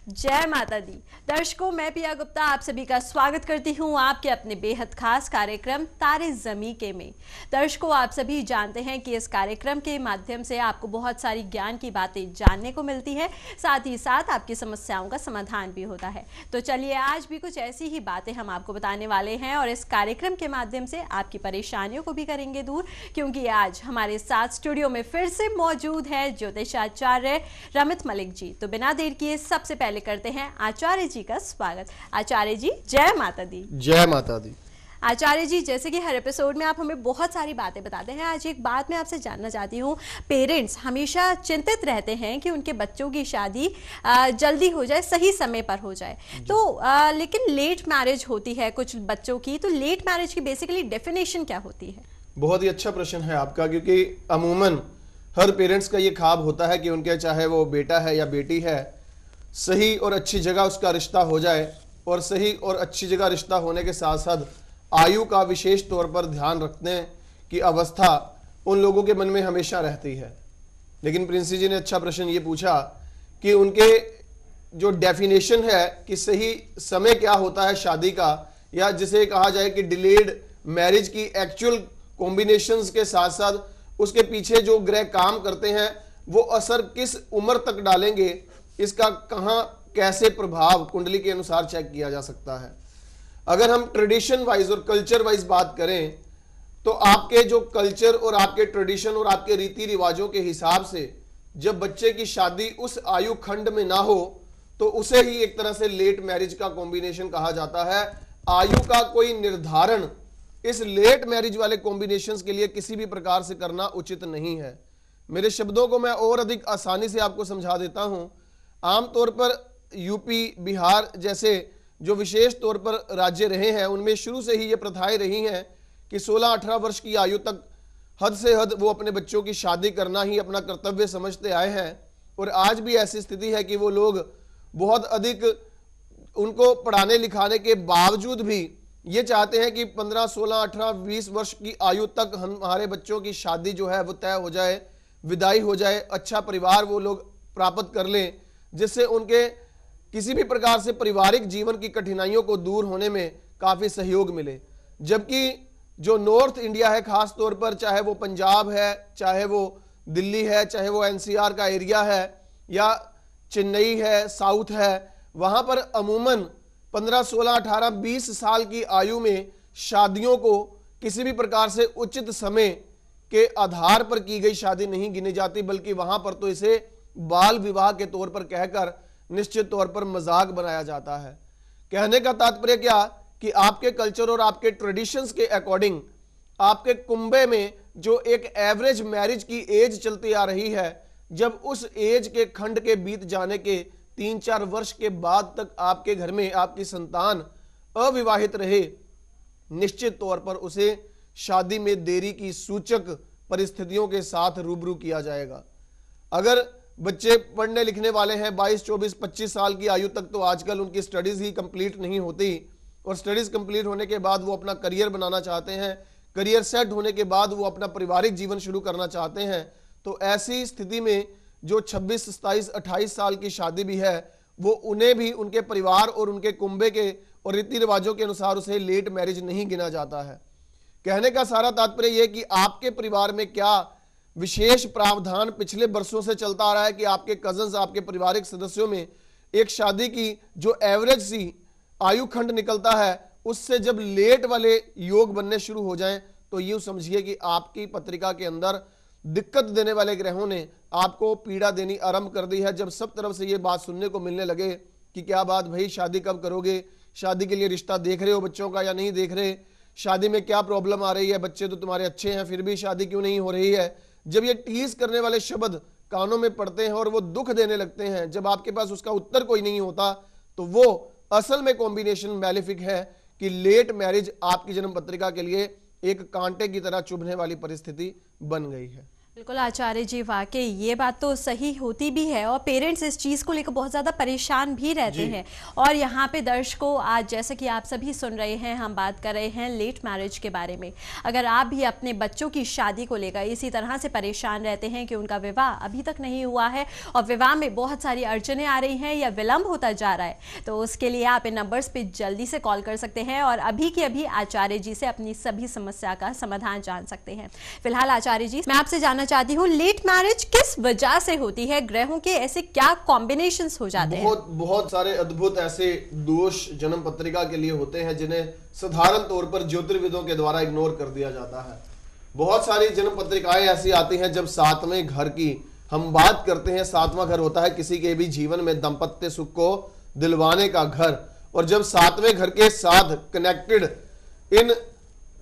जय माता दी। दर्शकों, मैं पिया गुप्ता आप सभी का स्वागत करती हूं आपके अपने बेहद खास कार्यक्रम तारे ज़मीं के में। दर्शकों, आप सभी जानते हैं कि इस कार्यक्रम के माध्यम से आपको बहुत सारी ज्ञान की बातें जानने को मिलती है, साथ ही साथ आपकी समस्याओं का समाधान भी होता है। तो चलिए आज भी कुछ ऐसी ही बातें हम आपको बताने वाले हैं और इस कार्यक्रम के माध्यम से आपकी परेशानियों को भी करेंगे दूर, क्योंकि आज हमारे साथ स्टूडियो में फिर से मौजूद है ज्योतिषाचार्य रमित मलिक जी। तो बिना देर किए सबसे पहले करते हैं आचार्य जी का स्वागत। आचार्य जी, जय माता दी। जय माता दी। आचार्य जी, जैसे कि हर एपिसोड में आप हमें बहुत सारी बातें बताते हैं, आज एक बात मैं आपसे जानना चाहती हूँ। पेरेंट्स हमेशा चिंतित रहते हैं कि उनके बच्चों की शादी जल्दी हो जाए, सही समय पर हो जाए, तो लेकिन लेट मैरिज होती है कुछ बच्चों की। तो लेट मैरिज की बेसिकली डेफिनेशन क्या होती है? बहुत ही अच्छा प्रश्न है आपका, क्योंकि अमूमन हर पेरेंट्स का ये ख्वाब होता है कि उनके चाहे वो बेटा है या बेटी है, सही और अच्छी जगह उसका रिश्ता हो जाए। और सही और अच्छी जगह रिश्ता होने के साथ साथ आयु का विशेष तौर पर ध्यान रखने की अवस्था उन लोगों के मन में हमेशा रहती है। लेकिन प्रिंसी जी ने अच्छा प्रश्न ये पूछा कि उनके जो डेफिनेशन है कि सही समय क्या होता है शादी का, या जिसे कहा जाए कि डिलेड मैरिज की एक्चुअल कॉम्बिनेशंस के साथ साथ उसके पीछे जो ग्रह काम करते हैं वो असर किस उम्र तक डालेंगे, इसका कहां कैसे प्रभाव कुंडली के अनुसार चेक किया जा सकता है। अगर हम ट्रेडिशन वाइज और कल्चर वाइज बात करें तो आपके जो कल्चर और आपके ट्रेडिशन और आपके रीति रिवाजों के हिसाब से जब बच्चे की शादी उस आयु खंड में ना हो तो उसे ही एक तरह से लेट मैरिज का कॉम्बिनेशन कहा जाता है। आयु का कोई निर्धारण इस लेट मैरिज वाले कॉम्बिनेशंस के लिए किसी भी प्रकार से करना उचित नहीं है। मेरे शब्दों को मैं और अधिक आसानी से आपको समझा देता हूं। आमतौर पर यूपी, बिहार जैसे जो विशेष तौर पर राज्य रहे हैं उनमें शुरू से ही ये प्रथाएं रही हैं कि 16-18 वर्ष की आयु तक हद से हद वो अपने बच्चों की शादी करना ही अपना कर्तव्य समझते आए हैं। और आज भी ऐसी स्थिति है कि वो लोग बहुत अधिक उनको पढ़ाने लिखाने के बावजूद भी ये चाहते हैं कि 15, 16, 18, 20 वर्ष की आयु तक हमारे बच्चों की शादी जो है वो तय हो जाए, विदाई हो जाए, अच्छा परिवार वो लोग प्राप्त कर लें, जिससे उनके किसी भी प्रकार से पारिवारिक जीवन की कठिनाइयों को दूर होने में काफ़ी सहयोग मिले। जबकि जो नॉर्थ इंडिया है, खास तौर पर चाहे वो पंजाब है, चाहे वो दिल्ली है, चाहे वो एनसीआर का एरिया है या चेन्नई है, साउथ है, वहाँ पर अमूमन 15, 16, 18, 20 साल की आयु में शादियों को किसी भी प्रकार से उचित समय के आधार पर की गई शादी नहीं गिनी जाती, बल्कि वहाँ पर तो इसे बाल विवाह के तौर पर कहकर निश्चित तौर पर मजाक बनाया जाता है। कहने का तात्पर्य क्या कि आपके कल्चर और आपके ट्रेडिशंस के अकॉर्डिंग आपके कुंबे में जो एक एवरेज मैरिज की एज चलती आ रही है, जब उस एज के खंड के बीत जाने के 3-4 वर्ष के बाद तक आपके घर में आपकी संतान अविवाहित रहे, निश्चित तौर पर उसे शादी में देरी की सूचक परिस्थितियों के साथ रूबरू किया जाएगा। अगर बच्चे पढ़ने लिखने वाले हैं 22, 24, 25 साल की आयु तक, तो आजकल उनकी स्टडीज ही कंप्लीट नहीं होती और स्टडीज कंप्लीट होने के बाद वो अपना करियर बनाना चाहते हैं, करियर सेट होने के बाद वो अपना पारिवारिक जीवन शुरू करना चाहते हैं। तो ऐसी स्थिति में जो 26, 27, 28 साल की शादी भी है वो उन्हें भी उनके परिवार और उनके कुंबे के और रीति रिवाजों के अनुसार उसे लेट मैरिज नहीं गिना जाता है। कहने का सारा तात्पर्य यह कि आपके परिवार में क्या विशेष प्रावधान पिछले वर्षों से चलता आ रहा है कि आपके कजन्स, आपके पारिवारिक सदस्यों में एक शादी की जो एवरेज सी आयु खंड निकलता है उससे जब लेट वाले योग बनने शुरू हो जाएं तो यूं समझिए कि आपकी पत्रिका के अंदर दिक्कत देने वाले ग्रहों ने आपको पीड़ा देनी आरंभ कर दी है। जब सब तरफ से ये बात सुनने को मिलने लगे कि क्या बात भाई, शादी कब करोगे, शादी के लिए रिश्ता देख रहे हो बच्चों का या नहीं देख रहे, शादी में क्या प्रॉब्लम आ रही है, बच्चे तो तुम्हारे अच्छे हैं फिर भी शादी क्यों नहीं हो रही है। जब ये टीज करने वाले शब्द कानों में पड़ते हैं और वो दुख देने लगते हैं, जब आपके पास उसका उत्तर कोई नहीं होता, तो वो असल में कॉम्बिनेशन मैलेफिक है कि लेट मैरिज आपकी जन्म पत्रिका के लिए एक कांटे की तरह चुभने वाली परिस्थिति बन गई है। बिल्कुल आचार्य जी, वाकई ये बात तो सही होती भी है और पेरेंट्स इस चीज़ को लेकर बहुत ज़्यादा परेशान भी रहते हैं। और यहाँ पे दर्शकों, आज जैसे कि आप सभी सुन रहे हैं, हम बात कर रहे हैं लेट मैरिज के बारे में। अगर आप भी अपने बच्चों की शादी को लेकर इसी तरह से परेशान रहते हैं कि उनका विवाह अभी तक नहीं हुआ है और विवाह में बहुत सारी अड़चनें आ रही हैं या विलंब होता जा रहा है, तो उसके लिए आप इन नंबर्स पर जल्दी से कॉल कर सकते हैं और अभी के अभी आचार्य जी से अपनी सभी समस्या का समाधान जान सकते हैं। फिलहाल आचार्य जी, मैं आपसे जानना चाहती हूँ, लेट मैरिज किस वजह से होती है? ग्रहों के ऐसे क्या कॉम्बिनेशंस हो जाते हैं? बहुत सारे अद्भुत ऐसे दोष जन्म पत्रिका के लिए होते हैं जिन्हें साधारण तौर पर ज्योतिर्विदों के द्वारा इग्नोर कर दिया जाता है। बहुत सारी जन्म पत्रिकाएं ऐसी आती हैं जब सातवें घर की हम बात करते हैं। सातवां घर होता है किसी के भी जीवन में दाम्पत्य सुख को दिलवाने का घर, और जब सातवें घर के साथ कनेक्टेड इन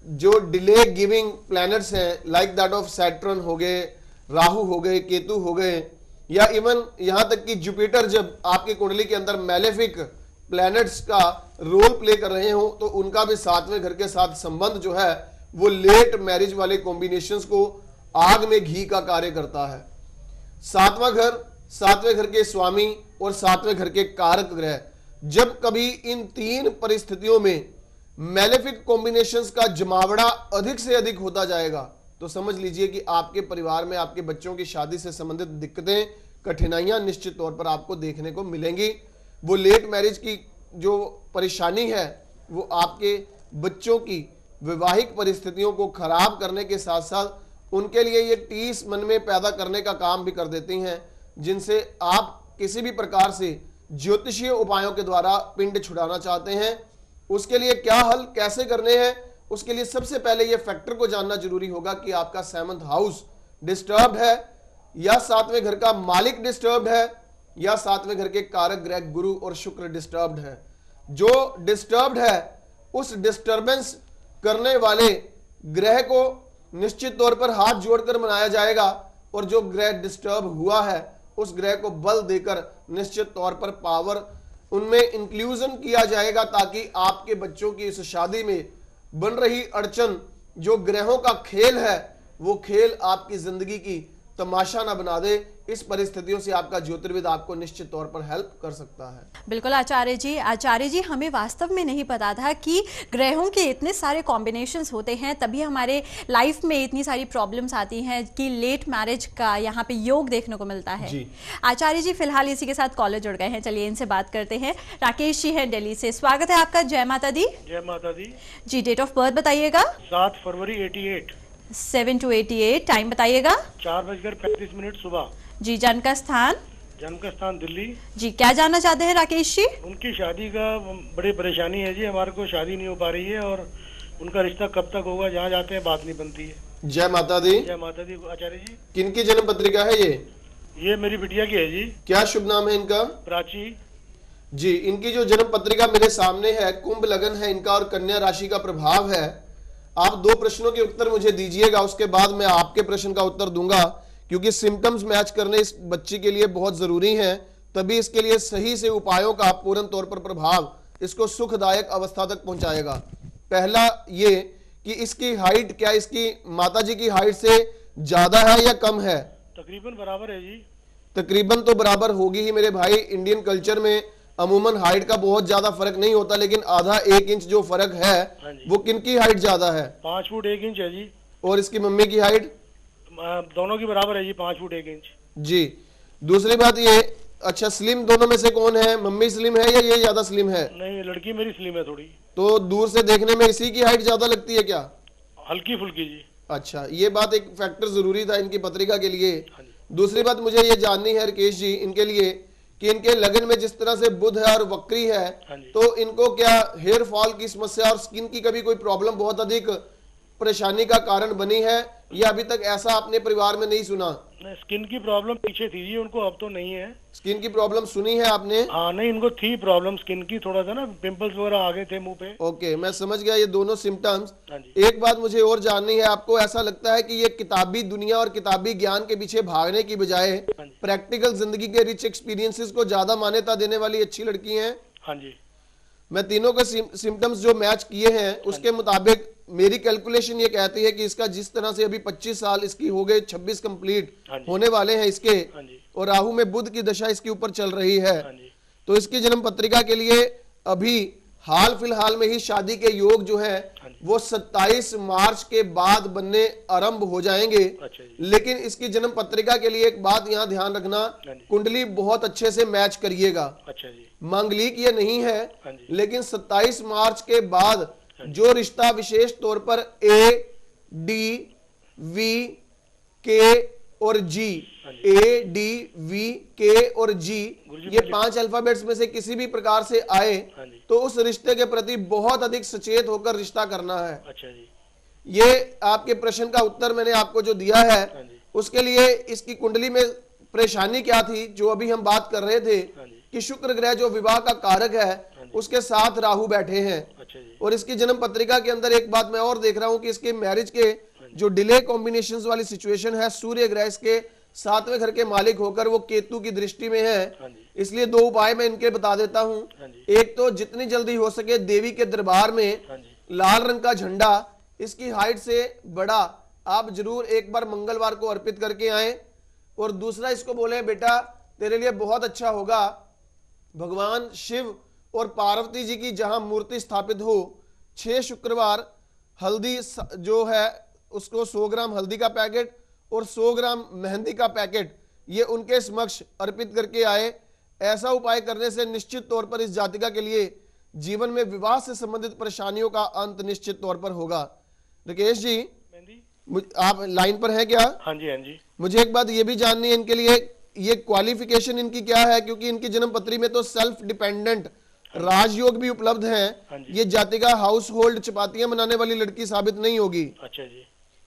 जो डिले गिविंग प्लैनेट्स हैं, लाइक दैट ऑफ सैटर्न हो गए, राहु हो गए, केतु हो गए, या इवन यहां तक कि जुपिटर जब आपकी कुंडली के अंदर मैलेफिक प्लैनेट्स का रोल प्ले कर रहे हो, तो उनका भी सातवें घर के साथ संबंध जो है वो लेट मैरिज वाले कॉम्बिनेशंस को आग में घी का कार्य करता है। सातवां घर, सातवें घर के स्वामी और सातवें घर के कारक ग्रह, जब कभी इन तीन परिस्थितियों में मैलेफिक कॉम्बिनेशंस का जमावड़ा अधिक से अधिक होता जाएगा, तो समझ लीजिए कि आपके परिवार में आपके बच्चों की शादी से संबंधित दिक्कतें, कठिनाइयां निश्चित तौर पर आपको देखने को मिलेंगी। वो लेट मैरिज की जो परेशानी है वो आपके बच्चों की वैवाहिक परिस्थितियों को खराब करने के साथ साथ उनके लिए ये टीस मन में पैदा करने का काम भी कर देती हैं, जिनसे आप किसी भी प्रकार से ज्योतिषीय उपायों के द्वारा पिंड छुड़ाना चाहते हैं। उसके लिए क्या हल कैसे करने हैं, उसके लिए सबसे पहले यह फैक्टर को जानना जरूरी होगा कि आपका 7th हाउस डिस्टर्ब्ड है, या सातवें घर का मालिक डिस्टर्ब्ड है, या सातवें घर के कारक ग्रह गुरु और शुक्र डिस्टर्ब्ड है। जो डिस्टर्ब्ड है उस डिस्टर्बेंस करने वाले ग्रह को निश्चित तौर पर हाथ जोड़कर मनाया जाएगा, और जो ग्रह डिस्टर्ब हुआ है उस ग्रह को बल देकर निश्चित तौर पर पावर उनमें इंक्लूजन किया जाएगा, ताकि आपके बच्चों की इस शादी में बन रही अड़चन, जो ग्रहों का खेल है, वो खेल आपकी जिंदगी की तमाशा ना बना दे। इस परिस्थितियों से आपका ज्योतिर्विद आपको निश्चित तौर पर हेल्प कर सकता है। बिल्कुल आचार्य जी, हमें वास्तव में नहीं पता था कि ग्रहों के इतने सारे कॉम्बिनेशंस होते हैं, तभी हमारे लाइफ में इतनी सारी प्रॉब्लम्स आती हैं कि लेट मैरिज का यहाँ पे योग देखने को मिलता है जी। आचार्य जी, फिलहाल इसी के साथ कॉलर जुड़ गए हैं, चलिए इनसे बात करते हैं। राकेश जी हैं दिल्ली से, स्वागत है आपका। जय माता दी। जय माता दी जी। डेट ऑफ बर्थ बताइएगा। 7 फरवरी 88। 7 to 88। टाइम बताइएगा। 4:35 सुबह जी। जन्म का स्थान? जन्म का स्थान दिल्ली जी। क्या जानना चाहते हैं राकेश जी? उनकी शादी का बड़ी परेशानी है जी, हमारे को शादी नहीं हो पा रही है, और उनका रिश्ता कब तक होगा, जहाँ जाते हैं बात नहीं बनती है। जय माता दी। जय माता दी। आचार्य जी, किनकी जन्म पत्रिका है ये मेरी बिटिया की है जी। क्या शुभ नाम है इनका? प्राची जी। इनकी जो जन्म पत्रिका मेरे सामने है, कुंभ लगन है इनका और कन्या राशि का प्रभाव है। आप 2 प्रश्नों के उत्तर मुझे दीजिएगा, उसके बाद मैं आपके प्रश्न का उत्तर दूंगा, क्योंकि सिम्टम्स मैच करने इस बच्ची के लिए बहुत जरूरी हैं, तभी इसके लिए सही से उपायों का पूर्ण तौर पर प्रभाव इसको सुखदायक अवस्था तक पहुंचाएगा। पहला ये कि इसकी हाइट, क्या इसकी माताजी की हाइट से ज्यादा है या कम है? तकरीबन बराबर है जी। तकरीबन तो बराबर होगी ही मेरे भाई। इंडियन कल्चर में अमूमन हाइट का बहुत ज्यादा फर्क नहीं होता, लेकिन आधा 1 इंच जो फर्क है वो किनकी हाइट ज्यादा है? 5 फुट 1 इंच है जी। और इसकी मम्मी की हाइट? दोनों की बराबर है जी, 5 फुट 1 इंच जी। दूसरी बात ये, अच्छा स्लिम दोनों में से कौन है? मम्मी स्लिम है या ये ज्यादा स्लिम है? नहीं, लड़की मेरी स्लिम है थोड़ी। तो दूर से देखने में इसी की हाइट ज्यादा लगती है क्या? हल्की फुल्की जी। अच्छा, ये बात एक फैक्टर जरूरी था इनकी पत्रिका के लिए। दूसरी बात मुझे ये जाननी है राकेश जी इनके लिए कि इनके लगन में जिस तरह से बुध है और वक्री है, तो इनको क्या हेयर फॉल की समस्या और स्किन की कभी कोई प्रॉब्लम बहुत अधिक परेशानी का कारण बनी है, या अभी तक ऐसा अपने परिवार में नहीं सुना? स्किन की प्रॉब्लम पीछे थी जी उनको, अब तो नहीं है। स्किन की प्रॉब्लम सुनी है आपने? हाँ, नहीं, इनको थी प्रॉब्लम स्किन की, थोड़ा सा ना पिंपल्स वगैरह आ गए थे मुंह पे। ओके, मैं समझ गया ये दोनों सिम्टम्स। एक बात मुझे और जाननी है, आपको ऐसा लगता है कि ये किताबी दुनिया और किताबी ज्ञान के पीछे भागने की बजाय प्रैक्टिकल जिंदगी के रिच एक्सपीरियंसेस को ज्यादा मान्यता देने वाली अच्छी लड़की हैं? हाँ जी। मैं तीनों के सिम्टम्स जो मैच किए हैं उसके मुताबिक मेरी कैलकुलेशन ये कहती है कि इसका जिस तरह से अभी 25 साल इसकी हो गए, 26 कंप्लीट होने वाले हैं इसके, और राहु में बुध की दशा इसके ऊपर चल रही है, तो इसकी जन्म पत्रिका के लिए अभी हाल फिलहाल में ही शादी के योग जो है वो 27 मार्च के बाद बनने आरंभ हो जाएंगे। लेकिन इसकी जन्म पत्रिका के लिए एक बात यहाँ ध्यान रखना, कुंडली बहुत अच्छे से मैच करिएगा। मांगलिक ये नहीं है, लेकिन 27 मार्च के बाद जो रिश्ता विशेष तौर पर ए, डी, वी, के और जी, ए, डी, वी, के और जी, ये 5 अल्फाबेट्स में से किसी भी प्रकार से आए तो उस रिश्ते के प्रति बहुत अधिक सचेत होकर रिश्ता करना है। अच्छा जी। ये आपके प्रश्न का उत्तर मैंने आपको जो दिया है, उसके लिए इसकी कुंडली में परेशानी क्या थी जो अभी हम बात कर रहे थे कि शुक्र ग्रह जो विवाह का कारक है उसके साथ राहु बैठे हैं। और इसकी जन्म पत्रिका के अंदर एक बात मैं और देख रहा हूं कि इसके मैरिज के जो डिले कॉम्बिनेशंस वाली सिचुएशन है, सूर्य ग्रह इसके 7वें घर के मालिक होकर वो केतु की दृष्टि में है। इसलिए 2 उपाय मैं इनके बता देता हूं। एक तो जितनी जल्दी हो सके देवी के दरबार में लाल रंग का झंडा इसकी हाइट से बड़ा आप जरूर एक बार मंगलवार को अर्पित करके आए। और दूसरा इसको बोले बेटा तेरे लिए बहुत अच्छा होगा भगवान शिव और पार्वती जी की जहां मूर्ति स्थापित हो, 6 शुक्रवार हल्दी जो है उसको 100 ग्राम हल्दी का पैकेट और 100 ग्राम मेहंदी का पैकेट ये उनके समक्ष अर्पित करके आए। ऐसा उपाय करने से निश्चित तौर पर इस जातिका के लिए जीवन में विवाह से संबंधित परेशानियों का अंत निश्चित तौर पर होगा। राकेश जी आप लाइन पर हैं क्या? हाँ जी, हाँ जी। मुझे एक बात ये भी जाननी है इनके लिए, ये क्वालिफिकेशन इनकी क्या है, क्योंकि इनकी जन्म पत्री में तो सेल्फ डिपेंडेंट राजयोग भी उपलब्ध है। ये जातिका हाउस होल्ड चपातियां बनाने वाली लड़की साबित नहीं होगी। अच्छा जी।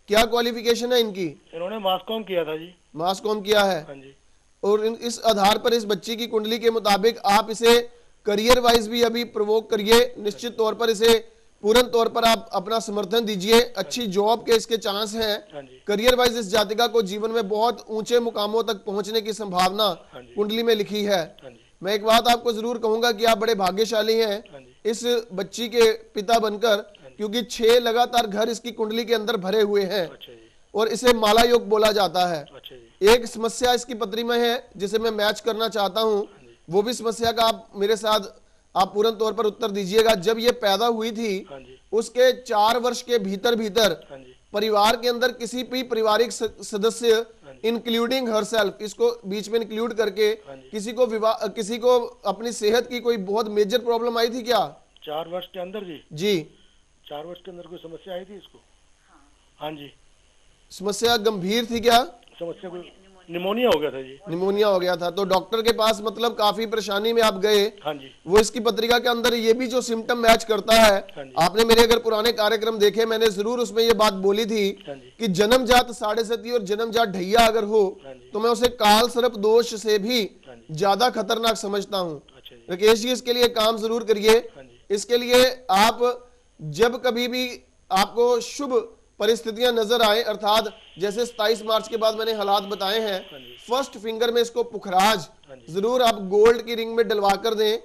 क्या क्वालिफिकेशन है इनकी? इन्होंने मास कॉम किया था जी। मास कॉम किया है। हाँ जी। और इस आधार पर इस बच्ची की कुंडली के मुताबिक आप इसे करियर वाइज भी अभी प्रवोक करिए, निश्चित तौर पर इसे पूर्ण तौर पर आप अपना समर्थन दीजिए। अच्छी जॉब के इसके चांस हैं। करियर वाइज इस जातिका को जीवन में बहुत ऊंचे मुकामों तक पहुंचने की संभावना कुंडली में लिखी है। मैं एक बात आपको जरूर कहूंगा कि आप बड़े भाग्यशाली हैं इस बच्ची के पिता बनकर, क्योंकि 6 लगातार घर इसकी कुंडली के अंदर भरे हुए हैं और इसे माला योग बोला जाता है। एक समस्या इसकी पत्री में है जिसे मैं मैच करना चाहता हूं, वो भी समस्या का आप मेरे साथ आप पूर्ण तौर पर उत्तर दीजिएगा। जब ये पैदा हुई थी उसके 4 वर्ष के भीतर परिवार के अंदर किसी भी पारिवारिक सदस्य इंक्लूडिंग हरसेल्फ, इसको बीच में इंक्लूड करके किसी को अपनी सेहत की कोई बहुत मेजर प्रॉब्लम आई थी क्या? 4 वर्ष के अंदर जी 4 वर्ष के अंदर कोई समस्या आई थी इसको? हाँ जी। समस्या गंभीर थी क्या? समस्या कोई निमोनिया हो गया था जी। निमोनिया हो गया था, तो डॉक्टर के पास मतलब काफी परेशानी में आप गए। हाँ जी। वो इसकी पत्रिका के अंदर ये भी जो सिम्टम मैच करता है। आपने मेरे अगर पुराने कार्यक्रम देखे, मैंने जरूर उसमें ये बात बोली थी कि जन्मजात 7.5 और जन्मजात ढैया अगर हो तो मैं उसे काल सर्प दोष से भी ज्यादा खतरनाक समझता हूँ। राकेश जी इसके लिए काम जरूर करिए। इसके लिए आप जब कभी भी आपको शुभ परिस्थितियां नजर आए, अर्थात जैसे 27 मार्च के बाद मैंने हालात बताए हैं, फर्स्ट फिंगर में इसको पुखराज जरूर आप गोल्ड की रिंग में डलवा कर दें।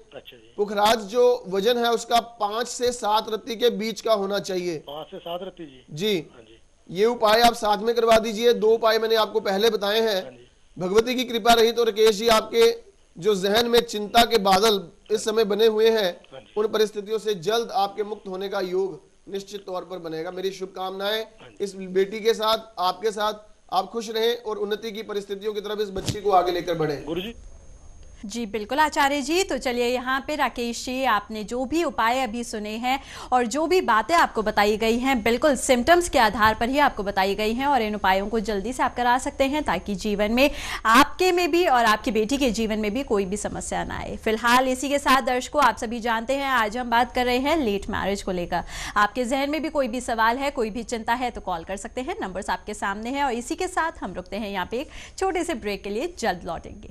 पुखराज जो वजन है उसका 5 से 7 रत्ती के बीच का होना चाहिए। 5 से 7 रत्ती जी। ये उपाय आप साथ में करवा दीजिए। 2 उपाय मैंने आपको पहले बताए हैं। भगवती की कृपा रही तो राकेश जी आपके जो जहन में चिंता के बादल इस समय बने हुए हैं उन परिस्थितियों से जल्द आपके मुक्त होने का योग निश्चित तौर पर बनेगा। मेरी शुभकामनाएं इस बेटी के साथ, आपके साथ। आप खुश रहें और उन्नति की परिस्थितियों की तरफ इस बच्ची को आगे लेकर बढ़ें। गुरुजी जी बिल्कुल आचार्य जी। तो चलिए यहाँ पे राकेश जी आपने जो भी उपाय अभी सुने हैं और जो भी बातें आपको बताई गई हैं बिल्कुल सिम्टम्स के आधार पर ही आपको बताई गई हैं और इन उपायों को जल्दी से आप करा सकते हैं ताकि जीवन में आपके में भी और आपकी बेटी के जीवन में भी कोई भी समस्या ना आए। फिलहाल इसी के साथ दर्शकों आप सभी जानते हैं आज हम बात कर रहे हैं लेट मैरिज को लेकर। आपके जहन में भी कोई भी सवाल है, कोई भी चिंता है तो कॉल कर सकते हैं, नंबर्स आपके सामने हैं। और इसी के साथ हम रुकते हैं यहाँ पे एक छोटे से ब्रेक के लिए, जल्द लौटेंगे।